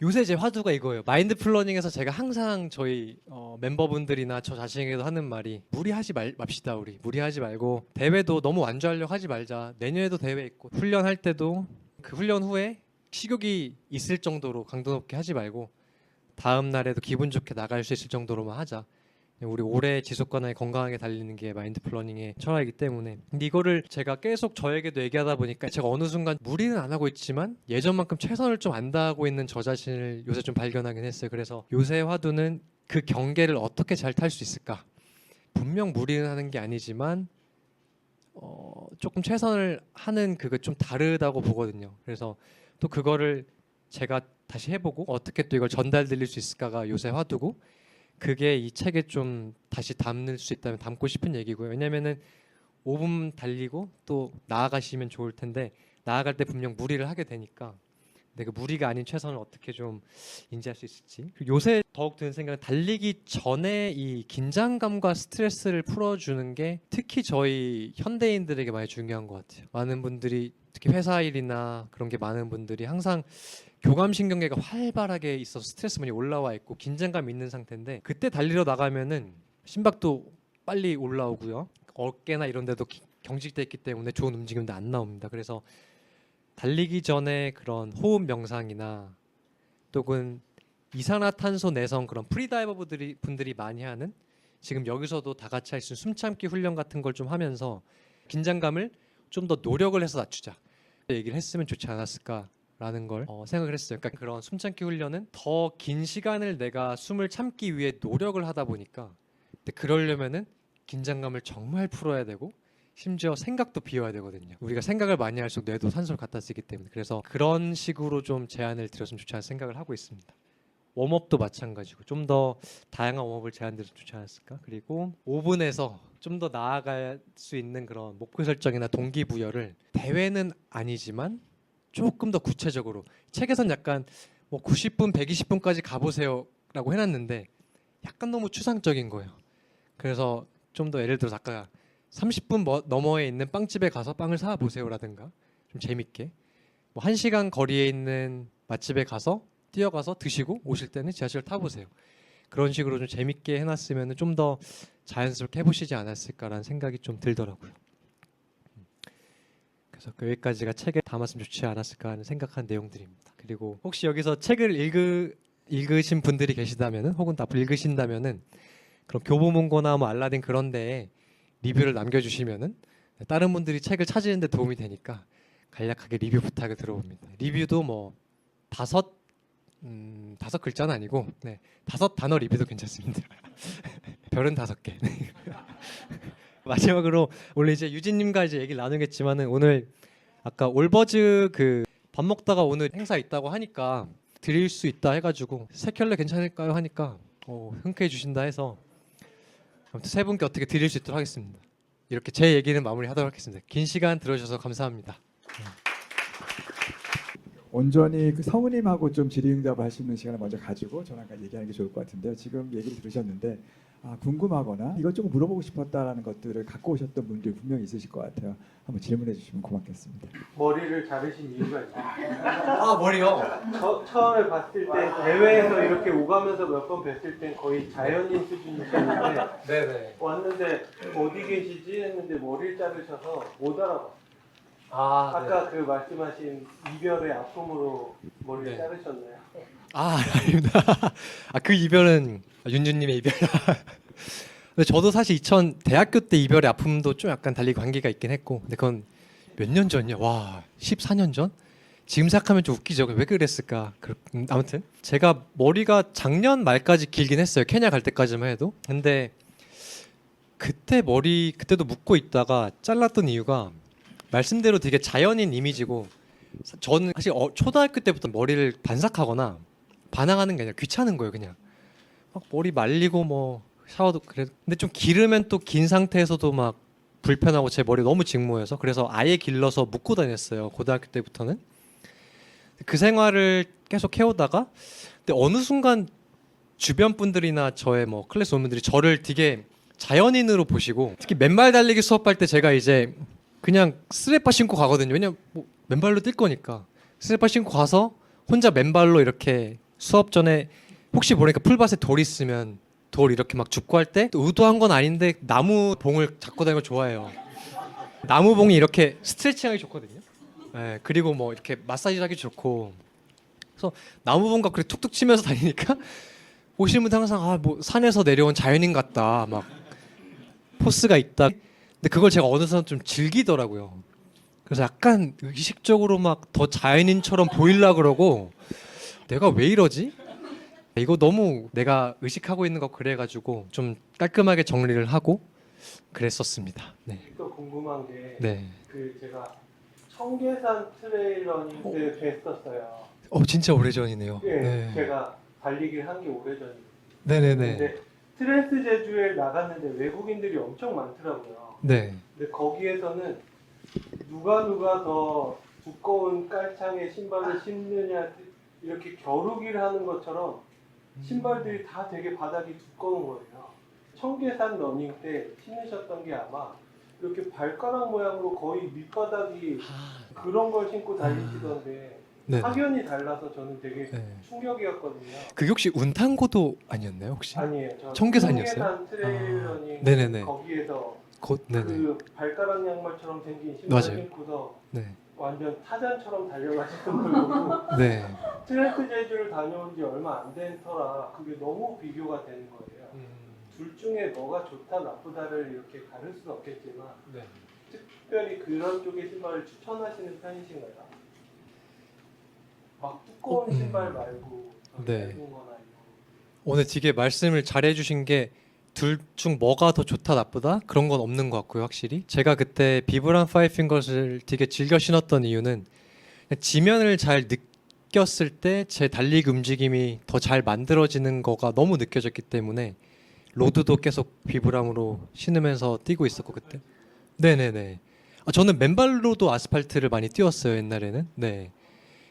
요새 제 화두가 이거예요. 마인드풀 러닝에서 제가 항상 저희 멤버분들이나 저 자신에게도 하는 말이 무리하지 맙시다. 우리 무리하지 말고 대회도 너무 완주하려고 하지 말자. 내년에도 대회 있고 훈련할 때도 그 훈련 후에 식욕이 있을 정도로 강도 높게 하지 말고 다음 날에도 기분 좋게 나갈 수 있을 정도로만 하자. 우리 오래 지속가능하게 건강하게 달리는 게 마인드풀 러닝의 철학이기 때문에 근데 이거를 제가 계속 저에게도 얘기하다 보니까 제가 어느 순간 무리는 안 하고 있지만 예전만큼 최선을 좀 안 다하고 있는 저 자신을 요새 좀 발견하긴 했어요. 그래서 요새 화두는 그 경계를 어떻게 잘 탈 수 있을까. 분명 무리는 하는 게 아니지만 조금 최선을 하는 그거 좀 다르다고 보거든요. 그래서 또 그거를 제가 다시 해보고 어떻게 또 이걸 전달드릴 수 있을까가 요새 화두고 그게 이 책에 좀 다시 담을 수 있다면 담고 싶은 얘기고요. 왜냐면은 5분 달리고 또 나아가시면 좋을 텐데 나아갈 때 분명 무리를 하게 되니까 근데 그 무리가 아닌 최선을 어떻게 좀 인지할 수 있을지. 그리고 요새 더욱 드는 생각은 달리기 전에 이 긴장감과 스트레스를 풀어주는 게 특히 저희 현대인들에게 많이 중요한 것 같아요. 많은 분들이 특히 회사 일이나 그런 게 많은 분들이 항상 교감신경계가 활발하게 있어서 스트레스 많이 올라와 있고 긴장감 있는 상태인데 그때 달리러 나가면은 심박도 빨리 올라오고요. 어깨나 이런 데도 경직돼 있기 때문에 좋은 움직임도 안 나옵니다. 그래서 달리기 전에 그런 호흡 명상이나 또는 이산화탄소 내성 그런 프리다이버 분들이 많이 하는 지금 여기서도 다 같이 할 수 있는 숨참기 훈련 같은 걸 좀 하면서 긴장감을 좀 더 노력을 해서 낮추자 얘기를 했으면 좋지 않았을까라는 걸 생각을 했어요. 그러니까 그런 숨참기 훈련은 더 긴 시간을 내가 숨을 참기 위해 노력을 하다 보니까 근데 그러려면은 긴장감을 정말 풀어야 되고 심지어 생각도 비워야 되거든요. 우리가 생각을 많이 할수록 뇌도 산소를 갖다 쓰기 때문에 그래서 그런 식으로 좀 제안을 드렸으면 좋지 않은 생각을 하고 있습니다. 웜업도 마찬가지고 좀 더 다양한 웜업을 제안드려도 좋지 않았을까. 그리고 5분에서 좀 더 나아갈 수 있는 그런 목표 설정이나 동기부여를 대회는 아니지만 조금 더 구체적으로 책에선 약간 뭐 90분, 120분까지 가보세요라고 해놨는데 약간 너무 추상적인 거예요. 그래서 좀 더 예를 들어서 아까 30분 너머에 있는 빵집에 가서 빵을 사 보세요라든가 좀 재밌게 뭐 1시간 거리에 있는 맛집에 가서 뛰어가서 드시고 오실 때는 지하철 타보세요. 그런 식으로 좀 재밌게 해놨으면 좀 더 자연스럽게 해보시지 않았을까라는 생각이 좀 들더라고요. 그래서 여기까지가 책에 담았으면 좋지 않았을까 하는 생각한 내용들입니다. 그리고 혹시 여기서 책을 읽으신 분들이 계시다면은 혹은 앞으로 읽으신다면은 그런 교보문고나 뭐 알라딘 그런 데에 리뷰를 남겨주시면은 다른 분들이 책을 찾으는 데 도움이 되니까 간략하게 리뷰 부탁을 들어봅니다. 리뷰도 뭐 다섯 글자는 아니고 5단어 리뷰도 괜찮습니다. 별은 5개. 마지막으로 오늘 이제 유진님과 이제 얘기를 나누겠지만은 오늘 아까 올버즈 그 밥 먹다가 오늘 행사 있다고 하니까 드릴 수 있다 해가지고 세 켤레 괜찮을까요 하니까 흔쾌히 주신다 해서 아무튼 세 분께 어떻게 드릴 수 있도록 하겠습니다. 이렇게 제 얘기는 마무리하도록 하겠습니다. 긴 시간 들어주셔서 감사합니다. 온전히 그 성우님하고 좀 질의응답을 할 수 있는 시간을 먼저 가지고 저랑 얘기하는 게 좋을 것 같은데요. 지금 얘기를 들으셨는데 궁금하거나 이것저것 물어보고 싶었다라는 것들을 갖고 오셨던 분들이 분명히 있으실 것 같아요. 한번 질문해 주시면 고맙겠습니다. 머리를 자르신 이유가 있어요. 아 머리요? 처음에 봤을 때 대회에서 이렇게 오가면서 몇 번 뵀을 땐 거의 자연인 수준이셨는데 네네. 왔는데 어디 계시지 했는데 머리를 자르셔서 못 알아봤어요. 아 아까 그 말씀하신 이별의 아픔으로 머리를 네. 자르셨나요? 아닙니다. 그 이별은 윤주님의 이별. 근데 저도 사실 대학교 때 이별의 아픔도 좀 약간 달리 관계가 있긴 했고, 근데 그건 몇 년 전이야. 와, 14년 전? 지금 생각하면 좀 웃기죠. 왜 그랬을까? 아무튼 제가 머리가 작년 말까지 길긴 했어요. 케냐 갈 때까지만 해도. 근데 그때도 묶고 있다가 잘랐던 이유가 말씀대로 되게 자연인 이미지고 저는 사실 초등학교 때부터 머리를 반삭하거나 반항하는 게 아니라 귀찮은 거예요. 그냥 막 머리 말리고 뭐 샤워도 그래. 근데 좀 기르면 또 긴 상태에서도 막 불편하고 제 머리 너무 직모여서 그래서 아예 길러서 묶고 다녔어요. 고등학교 때부터는. 그 생활을 계속 해오다가 근데 어느 순간 주변 분들이나 저의 뭐 클래스 원분들이 저를 되게 자연인으로 보시고 특히 맨발 달리기 수업할 때 제가 이제 그냥 스레퍼 신고 가거든요. 왜냐면 뭐 맨발로 뛸 거니까 스레퍼 신고 가서 혼자 맨발로 이렇게 수업 전에 혹시 모르니까 풀밭에 돌 있으면 돌 이렇게 막 줍고 할 때 의도한 건 아닌데 나무 봉을 잡고 다니는 걸 좋아해요. 나무 봉이 이렇게 스트레칭하기 좋거든요. 네, 그리고 뭐 이렇게 마사지 하기 좋고 그래서 나무 봉 갖고 툭툭 치면서 다니니까 오시는 분들 항상 뭐 산에서 내려온 자연인 같다 막 포스가 있다. 근데 그걸 제가 어느 순간 좀 즐기더라고요. 그래서 약간 의식적으로 막 더 자연인처럼 보이려고 그러고 내가 왜 이러지? 이거 너무 내가 의식하고 있는 거 그래가지고 좀 깔끔하게 정리를 하고 그랬었습니다. 네. 또 궁금한 게 네. 제가 청계산 트레일러닝 때 뵀었어요. 진짜 오래전이네요. 예, 네. 제가 달리기를 한 게 오래전이에요. 네네네. 근데 트랜스 제주에 나갔는데 외국인들이 엄청 많더라고요. 네. 근데 거기에서는 누가 더 두꺼운 깔창의 신발을 신느냐 이렇게 겨루기를 하는 것처럼 신발들이 다 되게 바닥이 두꺼운 거예요. 청계산 러닝 때 신으셨던 게 아마 이렇게 발가락 모양으로 거의 밑바닥이 그런 걸 신고 달리시던데 네. 확연히 달라서 저는 되게 네. 충격이었거든요. 그게 혹시 운탄고도 아니었나요 혹시? 아니에요. 저 청계산이었어요? 청계산 트레일 러닝 네네네. 거기에서 네네. 그 발가락 양말처럼 생긴 신발 맞아요. 신고서 네. 완전 타잔처럼 달려가셨던 걸 보고 네. 트랙 제주를 다녀온 지 얼마 안 된 터라 그게 너무 비교가 되는 거예요. 둘 중에 뭐가 좋다 나쁘다를 이렇게 가릴 수는 없겠지만 네. 특별히 그런 쪽의 신발을 추천하시는 편이신가요? 막 두꺼운 신발 말고 네. 얇은 거나 이런 오늘 되게 말씀을 잘해주신 게 둘 중 뭐가 더 좋다 나쁘다 그런 건 없는 것 같고요 확실히. 제가 그때 비브람 파이핑것을 되게 즐겨 신었던 이유는 그냥 지면을 잘 느꼈을 때 제 달리기 움직임이 더 잘 만들어지는 거가 너무 느껴졌기 때문에 로드도 계속 비브람으로 신으면서 뛰고 있었고 그때. 네네네. 저는 맨발로도 아스팔트를 많이 뛰었어요 옛날에는. 네.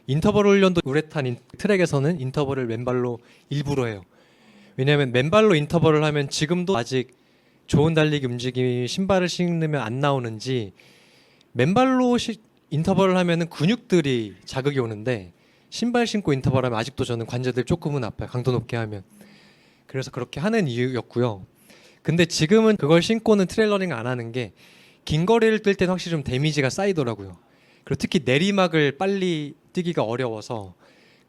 인터벌 훈련도 우레탄 트랙에서는 인터벌을 맨발로 일부러 해요. 왜냐하면 맨발로 인터벌을 하면 지금도 아직 좋은 달리기 움직임이 신발을 신으면 안 나오는지 맨발로 인터벌을 하면은 근육들이 자극이 오는데 신발 신고 인터벌하면 아직도 저는 관절들 조금은 아파요. 강도 높게 하면. 그래서 그렇게 하는 이유였고요. 근데 지금은 그걸 신고는 트레일러닝 안 하는 게 긴 거리를 뛸 때는 확실히 좀 데미지가 쌓이더라고요. 그리고 특히 내리막을 빨리 뛰기가 어려워서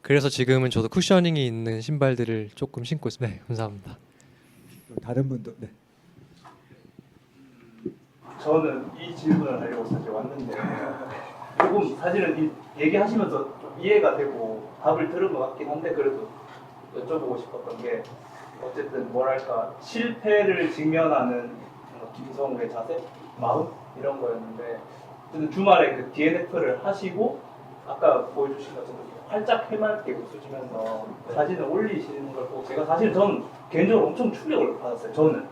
그래서 지금은 저도 쿠셔닝이 있는 신발들을 조금 신고 있습니다. 네, 감사합니다. 다른 분도 네. 저는 이 질문을 하려고 사실 왔는데 조금 사실은 이 얘기하시면서 좀 이해가 되고 답을 들은 것 같긴 한데 그래도 여쭤보고 싶었던 게 어쨌든 뭐랄까 실패를 직면하는 김성우의 자세, 마음 이런 거였는데 어쨌든 주말에 그 DNF를 하시고 아까 보여주신 것처럼 활짝 해맑게 웃으시면서 사진을 올리시는 걸 보고 제가 사실 저는 개인적으로 엄청 충격을 받았어요. 저는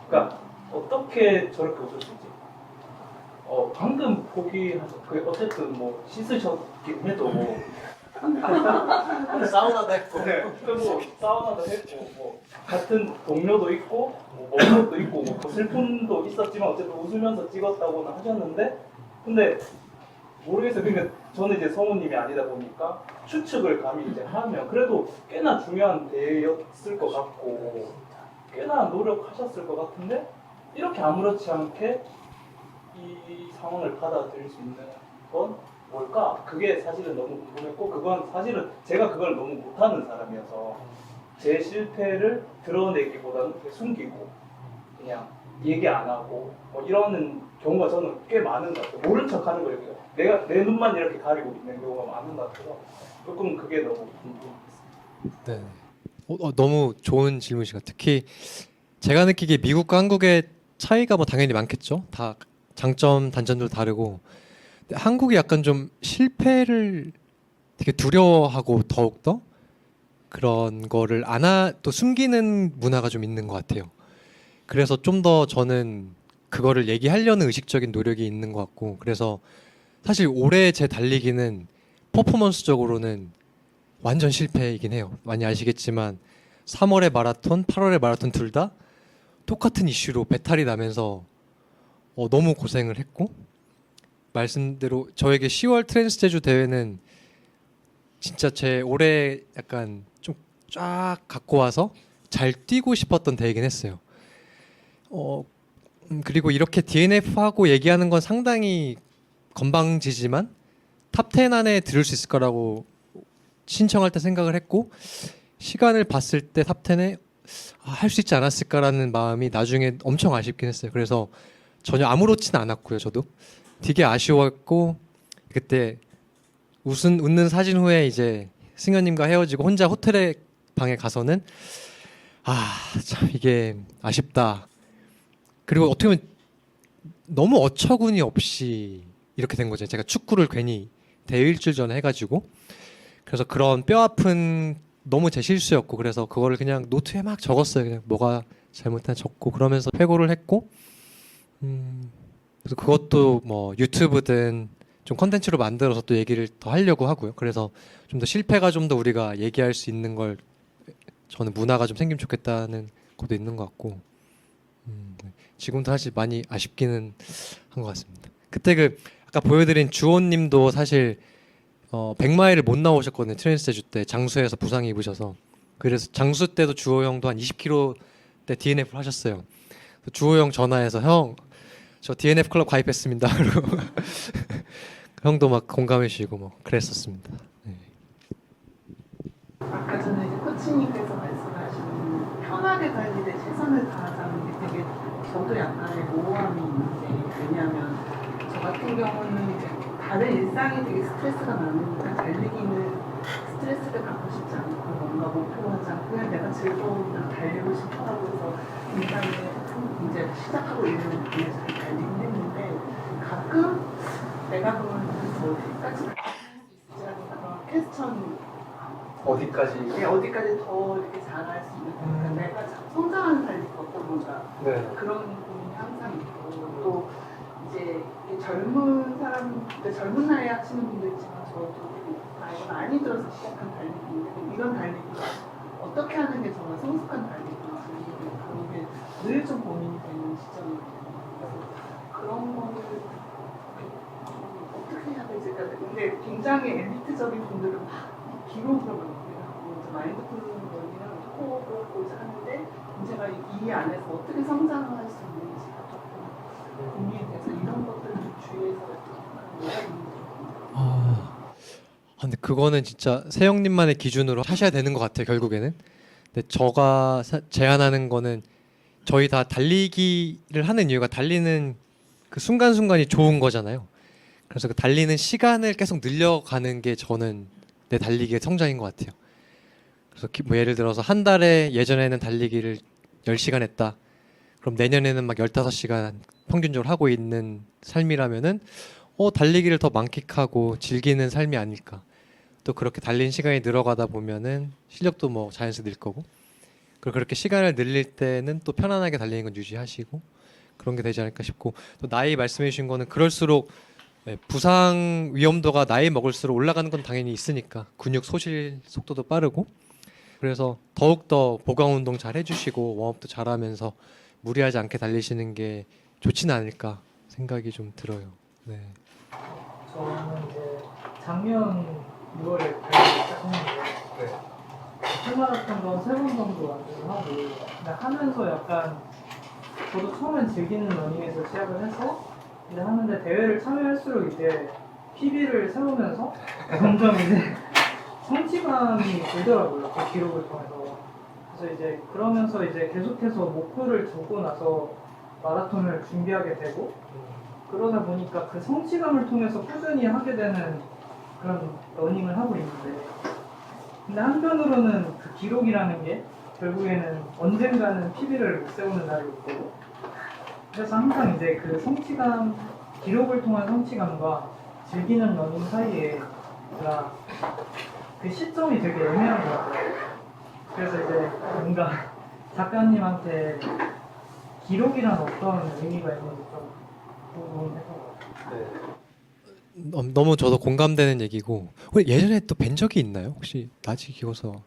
그러니까 어떻게 저렇게 웃을 수 있지? 방금 포기하셨. 어쨌든 뭐 씻으셨긴 해도 사우나도 했고 뭐 사우나도 했고 뭐 같은 동료도 있고 뭐 먹는 것도 있고 뭐 슬픔도 있었지만 어쨌든 웃으면서 찍었다고는 하셨는데 근데 모르겠어요. 그러니까 저는 이제 성우님이 아니다 보니까 추측을 감히 이제 하면 그래도 꽤나 중요한 대회였을 것 같고 꽤나 노력하셨을 것 같은데 이렇게 아무렇지 않게 이 상황을 받아들일 수 있는 건 뭘까? 그게 사실은 너무 궁금했고 그건 사실은 제가 그걸 너무 못하는 사람이어서 제 실패를 드러내기보다는 숨기고 그냥 얘기 안 하고 뭐 이러는 경우가 저는 꽤 많은 것 같아요. 모른 척하는 거 이렇게 내가 내 눈만 이렇게 가리고 있는 경우가 많은 것 같아서 조금 그게 너무 궁금했어요. 네. 너무 좋은 질문이시가. 특히 제가 느끼기에 미국과 한국의 차이가 뭐 당연히 많겠죠. 다 장점 단점도 다르고 근데 한국이 약간 좀 실패를 되게 두려워하고 더욱더 그런 거를 또 숨기는 문화가 좀 있는 것 같아요. 그래서 좀 더 저는 그거를 얘기하려는 의식적인 노력이 있는 것 같고 그래서 사실 올해 제 달리기는 퍼포먼스적으로는 완전 실패이긴 해요. 많이 아시겠지만 3월의 마라톤, 8월의 마라톤 둘 다 똑같은 이슈로 배탈이 나면서 너무 고생을 했고 말씀대로 저에게 10월 트랜스 제주 대회는 진짜 제 올해 약간 좀 쫙 갖고 와서 잘 뛰고 싶었던 대회이긴 했어요. 그리고 이렇게 DNF하고 얘기하는 건 상당히 건방지지만 탑10 안에 들을 수 있을 거라고 신청할 때 생각을 했고 시간을 봤을 때 탑10에 할 수 있지 않았을까라는 마음이 나중에 엄청 아쉽긴 했어요. 그래서 전혀 아무렇지는 않았고요. 저도 되게 아쉬웠고 그때 웃는 사진 후에 이제 승현님과 헤어지고 혼자 호텔에 방에 가서는 참 이게 아쉽다. 그리고 어떻게 보면 너무 어처구니 없이 이렇게 된 거죠. 제가 축구를 괜히 대회 일주일 전에 해가지고 그래서 그런 뼈아픈 너무 제 실수였고 그래서 그거를 그냥 노트에 막 적었어요. 그냥 뭐가 잘못했나 적고 그러면서 회고를 했고 그래서 그것도 뭐 유튜브든 좀 컨텐츠로 만들어서 또 얘기를 더 하려고 하고요. 그래서 좀 더 실패가 좀 더 우리가 얘기할 수 있는 걸 저는 문화가 좀 생기면 좋겠다는 것도 있는 것 같고 네. 지금도 사실 많이 아쉽기는 한 것 같습니다. 그때 그 아까 보여드린 주호님도 사실 100마일을 못 나오셨거든요. 트레이스 제주 때 장수에서 부상이 입으셔서 그래서 장수 때도 주호 형도 한 20km 때 DNF를 하셨어요. 주호 형 전화해서 형 저 DNF 클럽 가입했습니다. 그리고 형도 막 공감해 주시고 뭐 그랬었습니다. 네. 아까 전에 이제 코치님께서 말씀하신 편하게 달리되 최선을 다하자는 게 되게 저도 약간의 모호함이 있는데 왜냐하면 저 같은 경우는 이제 다른 일상이 되게 스트레스가 많으니까 달리기는 스트레스를 갖고 싶지 않고 뭔가 목표하지 않고 그냥 내가 즐거운 대로 달리고 싶어하고 해서 굉장히 이제 시작하고 있는 분야에서 잘 달리긴 했는데 가끔 내가 그러면 어디까지 갈 수 있을지 그런 퀘스천이 어디까지? 어디까지 더 이렇게 잘할 수 있는 그러니까 내가 성장하는 달리기 어떤 뭔가 네. 그런 고민이 항상 있고 또 이제 이 젊은 사람 그러니까 젊은 나이에 하시는 분도 있지만 저도 되게 나이가 많이 들어서 시작한 달리기인데 이런 달리기가 어떻게 하는 게 정말 성숙한 달리기인지 그런 게 늘 좀 고민이 되는 시점이거든요. 그래서 그런 거를 어떻게 해야 되지? 근데 굉장히 엘리트적인 분들은 막 기록을 하고 마인드풀러닝이랑 코어를 하는데 문제가 이 안에서 어떻게 성장할 수 있는지가 조금 고민이 돼서 이런 것들을 좀 주의해서 해야 근데 그거는 진짜 세영님만의 기준으로 하셔야 되는 것 같아요. 결국에는. 근데 제가 제안하는 거는 저희 다 달리기를 하는 이유가 달리는 그 순간순간이 좋은 거잖아요. 그래서 그 달리는 시간을 계속 늘려가는 게 저는 내 달리기의 성장인 것 같아요. 그래서 뭐 예를 들어서 한 달에 예전에는 달리기를 10시간 했다. 그럼 내년에는 막 15시간 평균적으로 하고 있는 삶이라면은 달리기를 더 만끽하고 즐기는 삶이 아닐까. 또 그렇게 달린 시간이 늘어가다 보면은 실력도 뭐 자연스레 늘 거고. 그리고 그렇게 시간을 늘릴 때는 또 편안하게 달리는 건 유지하시고 그런 게 되지 않을까 싶고 또 나이 말씀해 주신 거는 그럴수록 부상 위험도가 나이 먹을수록 올라가는 건 당연히 있으니까 근육 소실 속도도 빠르고 그래서 더욱더 보강 운동 잘 해주시고 웜업도 잘하면서 무리하지 않게 달리시는 게 좋지는 않을까 생각이 좀 들어요. 네. 저는 이제 작년 6월에 달리기 시작했는데 풀마라톤도 3번 정도 완주를 하고 근데 하면서 약간 저도 처음엔 즐기는 러닝에서 시작을 해서 이제 하는데 대회를 참여할수록 이제 PB를 세우면서 점점 이제 성취감이 들더라고요. 그 기록을 통해서. 그래서 이제 그러면서 이제 계속해서 목표를 두고 나서 마라톤을 준비하게 되고 그러다 보니까 그 성취감을 통해서 꾸준히 하게 되는 그런 러닝을 하고 있는데 근데 한편으로는 그 기록이라는 게 결국에는 언젠가는 PB를 못 세우는 날이 있고 그래서 항상 이제 그 성취감 기록을 통한 성취감과 즐기는 러닝 사이에 그 시점이 되게 애매한 것 같아요. 그래서 이제 뭔가 작가님한테 기록이란 어떤 의미가 있는지 좀 궁금해서. 네. 너무 저도 공감되는 얘기고 우리 예전에 또 뵌 적이 있나요? 혹시 나지 기어서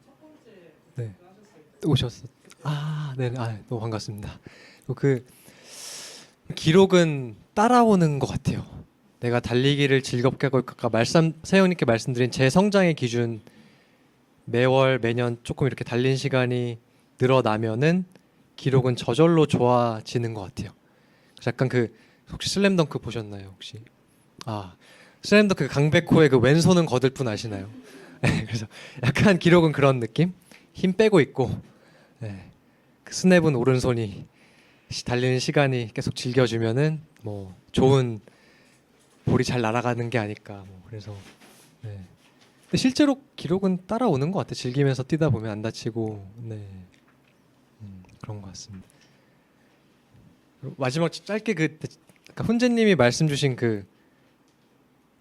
네 오셨어. 네, 너무 반갑습니다. 그 기록은 따라오는 것 같아요. 내가 달리기를 즐겁게 하고 아까 세영님께 말씀드린 제 성장의 기준 매월 매년 조금 이렇게 달린 시간이 늘어나면은 기록은 저절로 좋아지는 것 같아요. 그래서 약간 그 혹시 슬램덩크 보셨나요? 혹시 슬램덩크 강백호의 그 왼손은 거들 뿐 아시나요? 네, 그래서 약간 기록은 그런 느낌? 힘 빼고 있고 그 스냅은 오른손이 달리는 시간이 계속 즐겨주면은 뭐 좋은 볼이 잘 날아가는 게 아닐까 뭐 그래서 근데 실제로 기록은 따라오는 것 같아요. 즐기면서 뛰다 보면 안 다치고 그런 것 같습니다. 마지막 짧게 아까 훈제님이 말씀 주신 그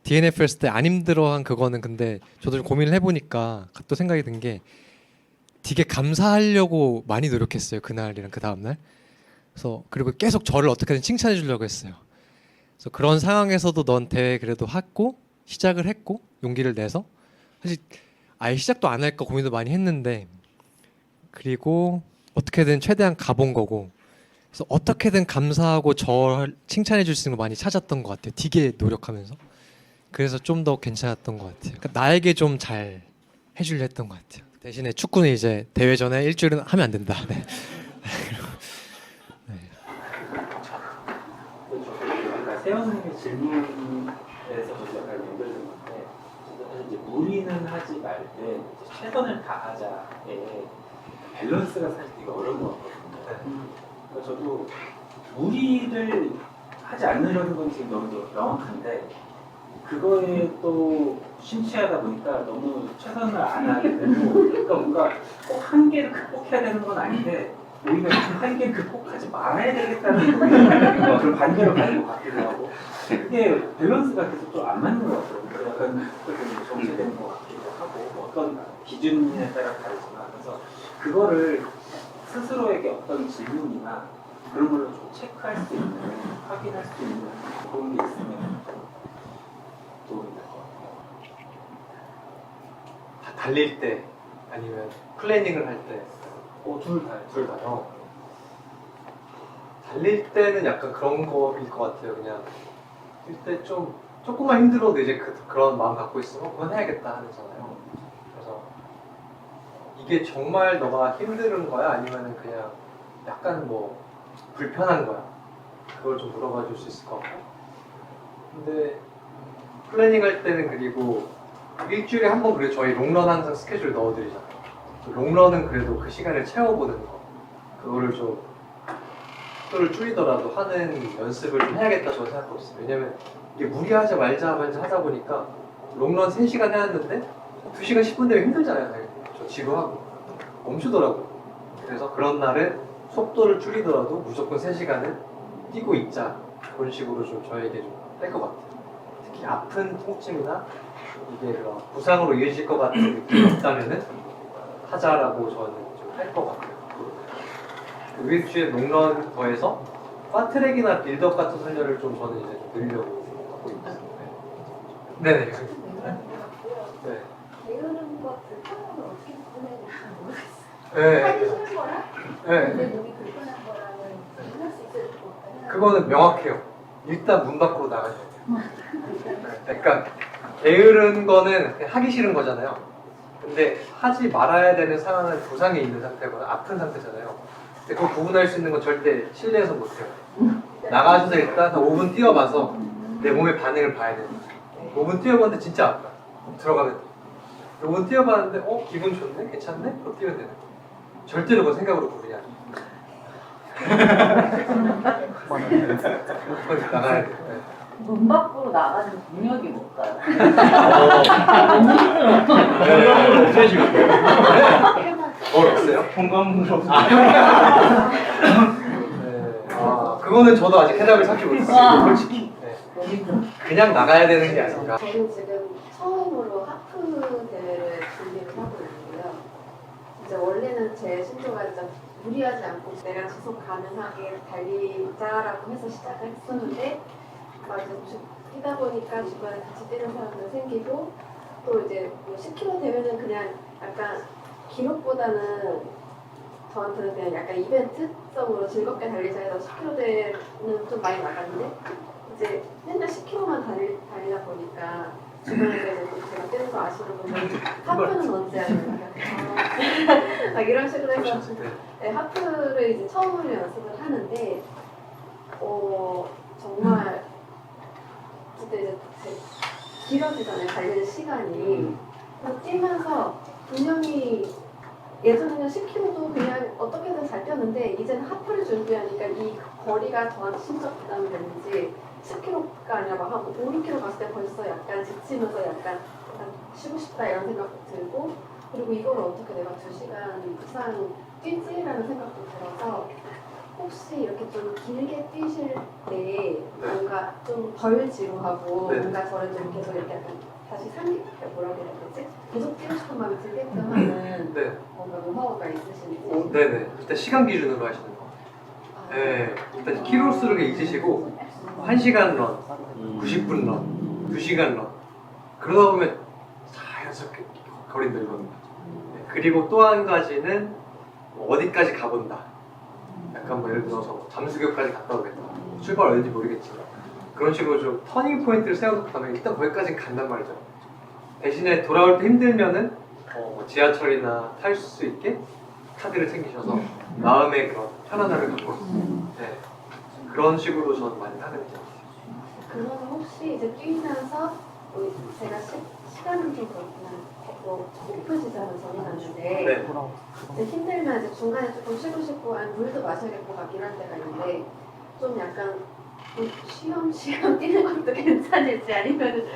DNF 했을 때 안 힘들어한 그거는 근데 저도 좀 고민을 해보니까 또 생각이 든 게 되게 감사하려고 많이 노력했어요. 그날이랑 그 다음날. 그래서 그리고 계속 저를 어떻게든 칭찬해 주려고 했어요. 그래서 그런 상황에서도 넌 대회 그래도 했고 시작을 했고 용기를 내서 사실 아예 시작도 안 할까 고민도 많이 했는데 그리고 어떻게든 최대한 가본 거고 그래서 어떻게든 감사하고 저 칭찬해 줄 수 있는 거 많이 찾았던 것 같아요. 되게 노력하면서 그래서 좀 더 괜찮았던 것 같아요. 그러니까 나에게 좀 잘 해주려 했던 것 같아요. 대신에 축구는 이제 대회 전에 일주일은 하면 안 된다. 네. 그러니까 세영 선생님의 질문에서 약간 연결된 건데 사실 이제 무리는 하지 말되 최선을 다하자의 밸런스가 사실 되게 어려운 것 같거든요. 그러니까 저도 무리를 하지 않으려는 건 지금 너무 명확한데 그거에 또 심취하다 보니까 너무 최선을 안 하게 되고 그러니까 뭔가 꼭 한계를 극복해야 되는 건 아닌데 오히려 그 한계를 극복하지 말아야 되겠다는 그런 반대로 가는 것 같기도 하고 그게 밸런스가 계속 좀 안 맞는 것 같아요. 약간 그렇게 정체되는 것 같기도 하고 뭐 어떤 기준에 따라 다르지만 그래서 그거를 스스로에게 어떤 질문이나 그런 걸로 좀 체크할 수 있는 확인할 수 있는 그런 게 있으면 도움이 될 것 같아요. 다 달릴 때 아니면 플래닝을 할 때. 둘 다요. 달릴 때는 약간 그런 거일 것 같아요. 그냥 일때 좀 조금만 힘들어도 이제 그런 마음 갖고 있으면 그건 해야겠다 하잖아요. 그래서 이게 정말 너가 힘든 거야? 아니면 그냥 약간 뭐 불편한 거야? 그걸 좀 물어봐 줄 수 있을 것 같고. 근데 플래닝 할 때는 그리고 일주일에 한 번 그래도 저희 롱런 항상 스케줄 넣어드리잖아요. 롱런은 그래도 그 시간을 채워보는 거 그거를 좀 속도를 줄이더라도 하는 연습을 좀 해야겠다 저는 생각하고 있어요. 왜냐면 이게 무리하자 말자 하다 보니까 롱런 3시간 해왔는데 2시간 10분 되면 힘들잖아요. 당연히. 저 지루하고 멈추더라고요. 그래서 그런 날은 속도를 줄이더라도 무조건 3시간은 뛰고 있자 그런 식으로 좀 저에게 좀 뺄 것 같아요. 특히 아픈 통증이나 이게 그런 부상으로 이어질 것 같은 느낌이 없다면은 하자라고 저는 좀 할 것 같아요. 그 일주일에 롱런 더해서 파트랙이나 빌드업 같은 훈련을 좀 저는 이제 좀 늘리려고 하고 있어요. 네네. 네. 게으른 것 불편함을 어떻게 구분해야 모르겠어요. 네. 하기 싫은 거랑 네. 내 몸이 불편한 거랑은 구분할 수 있을 것 같아요. 그거는 명확해요. 일단 문 밖으로 나가셔야 돼요. 그러니까 게으른 거는 그냥 하기 싫은 거잖아요. 근데 하지 말아야 되는 상황은 부상이 있는 상태거나 아픈 상태잖아요. 근데 그걸 구분할 수 있는 건 절대 실내에서 못해요. 나가셔서 일단 한 5분 뛰어봐서 내 몸의 반응을 봐야 돼요. 5분 뛰어봤는데 진짜 아파. 들어가면 돼. 5분 뛰어봤는데 기분 좋네? 괜찮네? 그럼 뛰면 되는 거예요. 절대로 그거 생각으로 구분이 안 돼요. 나가야 돼요. 네. 문 밖으로 나가는 능력이 못 가요. 너무 힘들어. 없애시고. 없어요? 공감으로 그거는 저도 아직 해답을 찾지 못했어요. 솔직히. 네. 그냥 나가야 되는 게 아닌가. 저는 지금 처음으로 하프 대회를 준비를 하고 있고요. 이제 원래는 제 신조가 진짜 무리하지 않고 내가 지속 가능하게 달리자라고 해서 시작을 했었는데 뛰다 보니까 주변에 같이 뛰는 사람들 생기고 또 이제 뭐 10km 되면은 그냥 약간 기록보다는 저한테는 그냥 약간 이벤트성으로 즐겁게 달리자 해서 10km 대회는 좀 많이 나갔는데 이제 맨날 10km만 달리다 보니까 주변에서 이제 또 제가 뛰는 거 아시는 분들은 하프는 언제 하냐 막 이런 식으로 해서 네, 하프를 이제 처음으로 연습을 하는데 정말 그때 이제 길어지잖아요. 달리는 시간이. 그래서 뛰면서 분명히 예전에는 10km도 그냥 어떻게든 잘 뛰었는데 이제는 하프를 준비하니까 이 거리가 저한테 심적 부담이 되는지 10km가 아니라 막 한 5, 6km 갔을 때 벌써 약간 지치면서 약간 쉬고 싶다 이런 생각도 들고 그리고 이거를 어떻게 내가 2시간 이상 뛰지라는 생각도 들어서 혹시 이렇게 좀 길게 뛰실 때 뭔가 좀 덜 지루하고 뭔가 저를 좀 계속 이렇게 약간 다시 뭐라고 해야 되지? 계속 뛰고 싶은 마음이 들게끔 하는 뭔가 노하우가 있으신지 네네. 일단 시간 기준으로 하시는 거. 네. 일단 키로수를 잊으시고 1시간 런, 90분 런, 2시간 런. 그러다 보면 자연스럽게 거리 늘거는 거죠. 네, 그리고 또 한 가지는 어디까지 가본다. 약간 뭐 예를 들어서 뭐 잠수교까지 갔다 오겠다. 출발 어딘지 모르겠지만 그런 식으로 좀 터닝 포인트를 세워놓다면 일단 거기까지 간단 말이죠. 대신에 돌아올 때 힘들면은 뭐 지하철이나 탈 수 있게 카드를 챙기셔서 마음의 그런 편안함을 갖고 네. 그런 식으로 저는 많이 하는 것 같아요. 그러면 혹시 이제 뛰면서 제가 시간은 좀 그렇지만 고프시다는 전이 났는데 네. 이제 힘들면 이제 중간에 조금 쉬고 싶고 아니 물도 마셔야겠고 막 이런 때가 있는데 좀 약간 쉬엄쉬엄 뛰는 것도 괜찮을지 아니면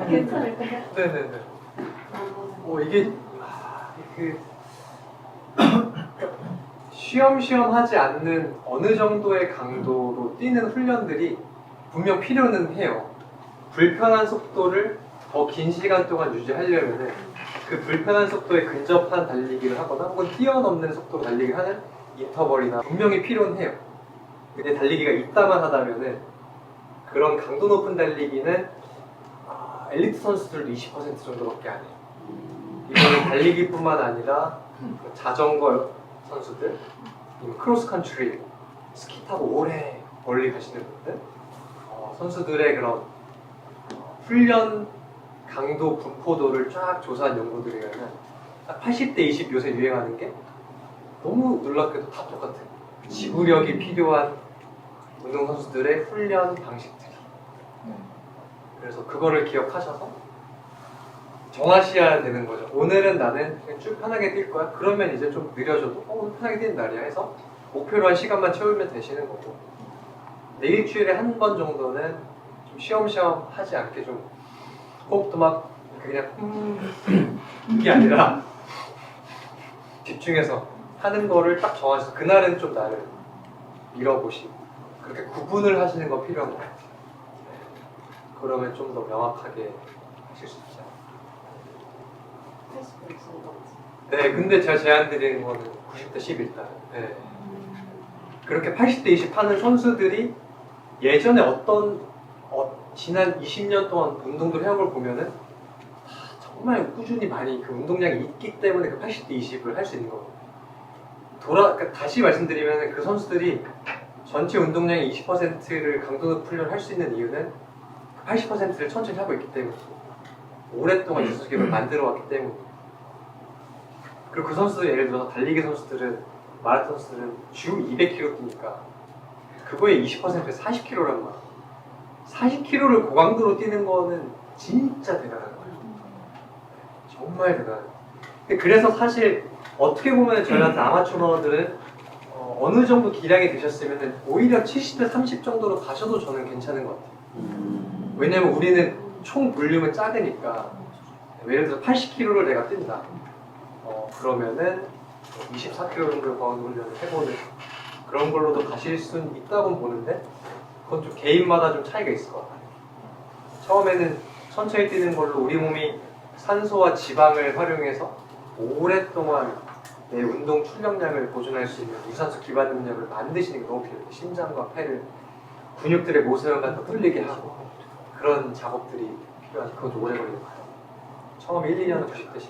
괜찮을까요? 네네네. 이게 쉬엄쉬엄 하지 않는 어느 정도의 강도로 뛰는 훈련들이 분명 필요는 해요. 불편한 속도를 더 긴 시간 동안 유지하려면은 그 불편한 속도에 근접한 달리기를 하거나 혹은 뛰어넘는 속도로 달리기를 하는 인터벌이나 분명히 필요는 해요. 근데 달리기가 이따만 하다면은 그런 강도 높은 달리기는 엘리트 선수들도 20% 정도밖에 안 해요. 이거는 달리기뿐만 아니라 자전거 선수들, 크로스컨트리, 스키 타고 오래 멀리 가시는 분들, 선수들의 그런 훈련 강도 분포도를 쫙 조사한 연구들에 의하면 80대 20 요새 유행하는 게 너무 놀랍게도 다 똑같아요. 지구력이 필요한 운동선수들의 훈련 방식들이. 그래서 그거를 기억하셔서 정하셔야 되는 거죠. 오늘은 나는 그냥 쭉 편하게 뛸 거야. 그러면 이제 좀 느려져도 오늘 편하게 뛰는 날이야 해서 목표로 한 시간만 채우면 되시는 거고, 내 일주일에 한 번 정도는 좀 쉬엄쉬엄 하지 않게 좀 호흡도 막 그냥 이게 아니라 집중해서 하는 거를 딱 정하셔서 그날은 좀 나를 밀어보시고 그렇게 구분을 하시는 거 필요한 것 같아요. 그러면 좀 더 명확하게 하실 수 있어요. 80% 정도. 네, 근데 제가 제안 드리는 거는 90대 10 일단. 네. 그렇게 80대 20 하는 선수들이 예전에 지난 20년 동안 운동들 해온 걸 보면은 정말 꾸준히 많이 그 운동량이 있기 때문에 그 80대 20을 할 수 있는 거거든요. 그러니까 다시 말씀드리면 그 선수들이 전체 운동량의 20%를 강도 높은 훈련을 할 수 있는 이유는 80%를 천천히 하고 있기 때문에 오랫동안 지속력을 만들어 왔기 때문에. 그리고 그 선수들 예를 들어서 달리기 선수들은 마라톤 선수들은 주 200km 뛰니까 그거의 20%에 40km란 말이야. 40km를 고강도로 뛰는 거는 진짜 대단한 거예요. 정말 대단해요. 그래서 사실 어떻게 보면 저희 같은 아마추어 러너들은 어느 정도 기량이 되셨으면 오히려 70대 30 정도로 가셔도 저는 괜찮은 것 같아요. 왜냐면 우리는 총 볼륨은 작으니까 예를 들어서 80km를 내가 뛴다. 그러면은 24km 정도의 고강도 훈련을 해보는 그런 걸로도 가실 수는 있다고 보는데 그건 좀 개인마다 좀 차이가 있을 것 같아요. 처음에는 천천히 뛰는 걸로 우리 몸이 산소와 지방을 활용해서 오랫동안 내 운동 출력량을 보존할 수 있는 유산소 기반 능력을 만드시는 게 너무 필요해요. 심장과 폐를 근육들의 모세혈관 더 뚫리게 하고 그런 작업들이 필요하지. 그것도 오래 걸리는 거예요. 처음 1, 2년은 90대씩